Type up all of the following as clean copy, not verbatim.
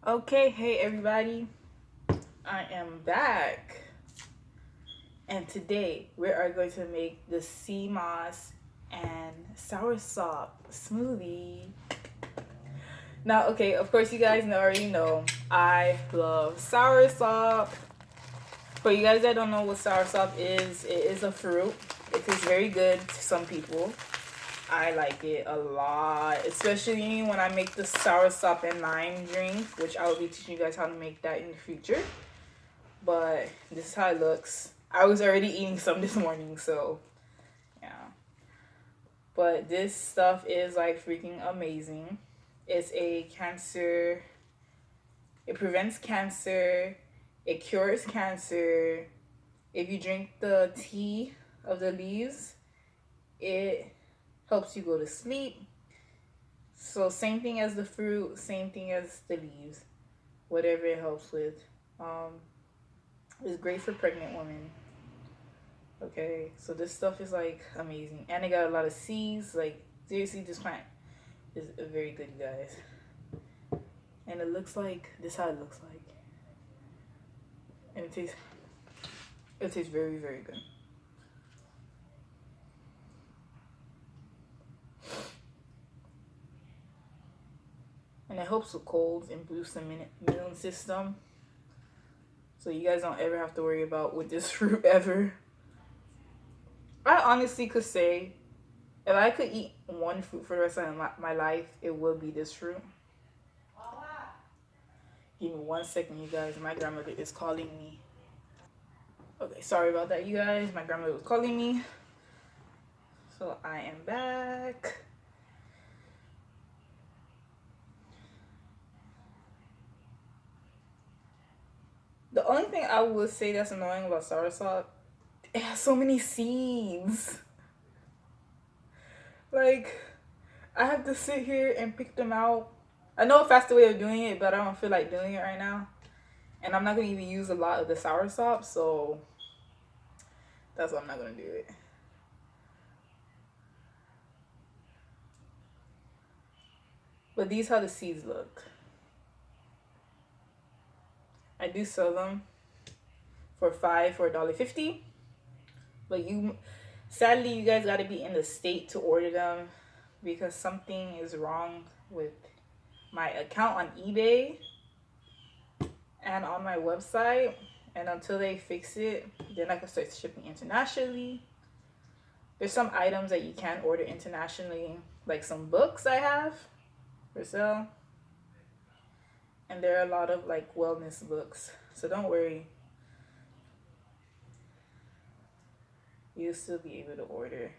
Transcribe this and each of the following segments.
Okay, hey everybody, I am back, and today we are going to make the SEAMOSS and Soursop smoothie. Now, okay, of course you guys already know I love Soursop. For you guys that don't know what Soursop is, it is a fruit. It tastes very good to some people. I like it a lot, especially when I make the soursop and lime drink, which I will be teaching you guys how to make that in the future. But this is how it looks. I was already eating some this morning, so yeah. But this stuff is like freaking amazing. It's a cancer, it prevents cancer, it cures cancer. If you drink the tea of the leaves, it helps you go to sleep. So same thing as the fruit, same thing as the leaves, whatever it helps with. It's great for pregnant women. Okay, so this stuff is like amazing, and it got a lot of seeds. Like seriously, this plant is very good, you guys. And it looks like this. How it looks like, and it tastes very very good. And it helps with colds and boosts the immune system. So you guys don't ever have to worry about with this fruit ever. I honestly could say, if I could eat one fruit for the rest of my life, it would be this fruit. Give me 1 second, you guys. My grandmother is calling me. Okay, sorry about that, you guys. My grandmother was calling me. So I am back. The only thing I would say that's annoying about soursop, it has so many seeds. Like, I have to sit here and pick them out. I know a faster way of doing it, but I don't feel like doing it right now. And I'm not going to even use a lot of the soursop, so that's why I'm not going to do it. But these how the seeds look. I do sell them for $1.50. But sadly, you guys got to be in the state to order them because something is wrong with my account on eBay and on my website. And until they fix it, then I can start shipping internationally. There's some items that you can order internationally, like some books I have for sale. And there are a lot of like wellness books. So don't worry. You'll still be able to order.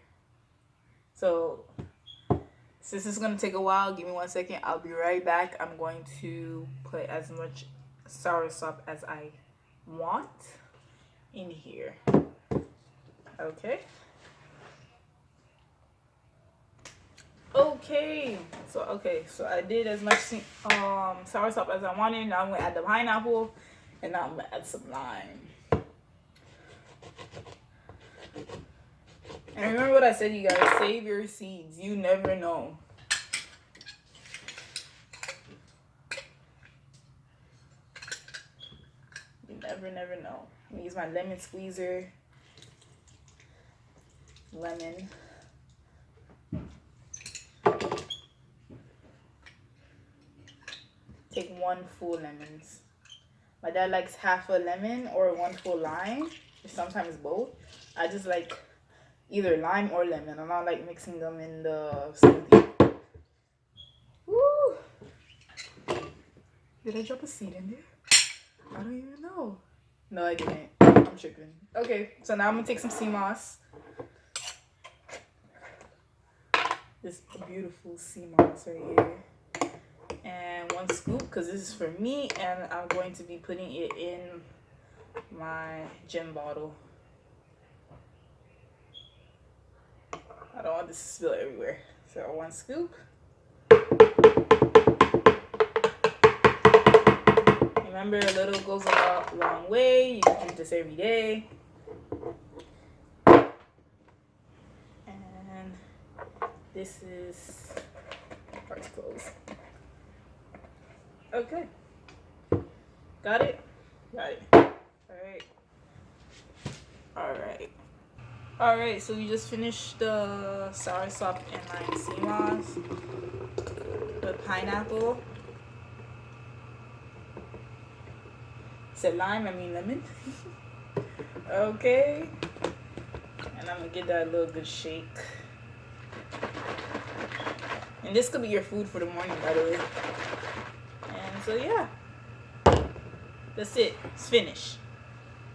So since it's going to take a while, give me 1 second. I'll be right back. I'm going to put as much soursop as I want in here. Okay. So I did as much soursop as I wanted. Now I'm going to add the pineapple, and now I'm going to add some lime. And remember what I said, you guys, save your seeds. You never know. You never know. I'm gonna use my lemon squeezer. Lemon. Take 1 full lemon. My dad likes half a lemon or 1 full lime, or sometimes both. I just like either lime or lemon. I'm not like mixing them in the smoothie. Woo! Did I drop a seed in there? I don't even know. No, I didn't. I'm tripping. Okay, so now I'm gonna take some SEAMOSS. This beautiful SEAMOSS right here. And 1 scoop, because this is for me, and I'm going to be putting it in my gin bottle. I don't want this to spill everywhere. So 1 scoop. Remember, a little goes a long way. You can drink this every day. And this is parts closed. Okay. Got it? Got it. Alright. Alright. Alright, so we just finished the Soursop and lime SEAMOSS. The pineapple. Said lime, I mean lemon. Okay. And I'm gonna give that a little good shake. And this could be your food for the morning, by the way. And so yeah. That's it. It's finished.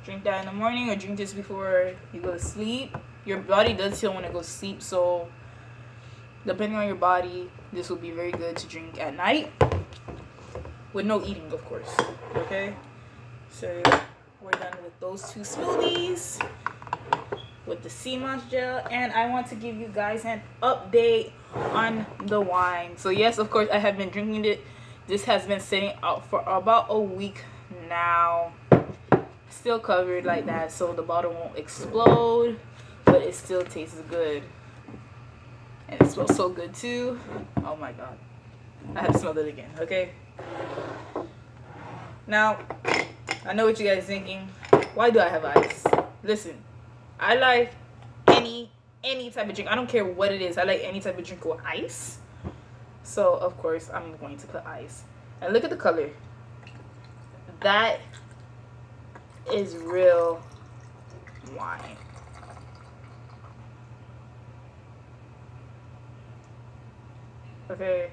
Drink that in the morning or drink this before you go to sleep. Your body does still want to go to sleep, so depending on your body, this will be very good to drink at night. With no eating, of course. Okay? So we're done with those two smoothies. With the SEAMOSS gel. And I want to give you guys an update on the wine. So yes, of course, I have been drinking it. This has been sitting out for about a week now. Still covered like that, so the bottle won't explode, but it still tastes good. And it smells so good too. Oh my god. I have to smell it again, okay? Now, I know what you guys are thinking. Why do I have ice? Listen, I like any type of drink. I don't care what it is. I like any type of drink with ice. So, of course, I'm going to put ice. And look at the color. That is real wine. Okay.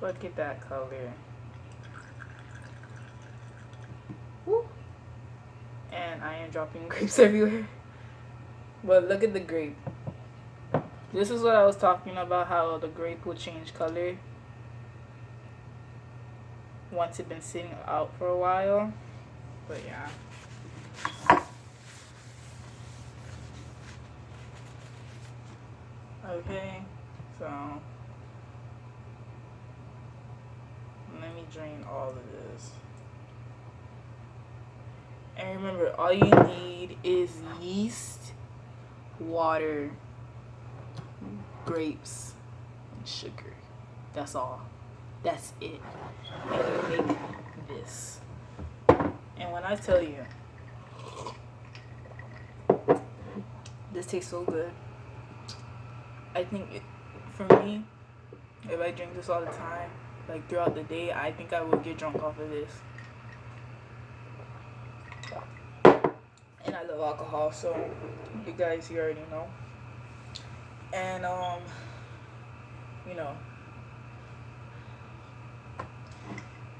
Look at that color. Woo. And I am dropping grapes everywhere. But look at the grape. This is what I was talking about, how the grape will change color once it's been sitting out for a while. But yeah. Okay, so let me drain all of this. And remember, all you need is yeast, water, grapes, and sugar. That's all. That's it. And you make this. And when I tell you, this tastes so good. I think for me, if I drink this all the time, like throughout the day, I think I will get drunk off of this. And I love alcohol, so you guys, you already know. And you know,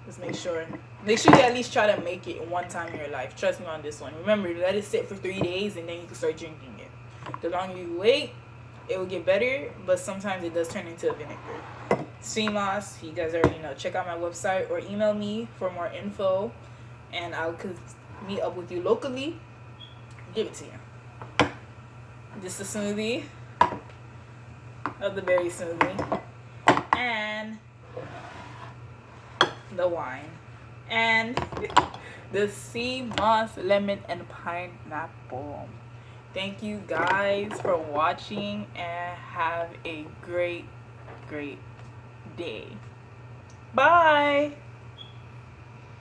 just make sure you at least try to make it one time in your life. Trust me on this one. Remember, let it sit for 3 days and then you can start drinking it. The longer you wait, it will get better, but sometimes it does turn into a vinegar. SEAMOSS, you guys already know. Check out my website or email me for more info, and I'll meet up with you locally. Give it to you. This is a smoothie of the berry smoothie, and the wine, and the SEAMOSS lemon and pineapple. Thank you guys for watching, and have a great day. Bye.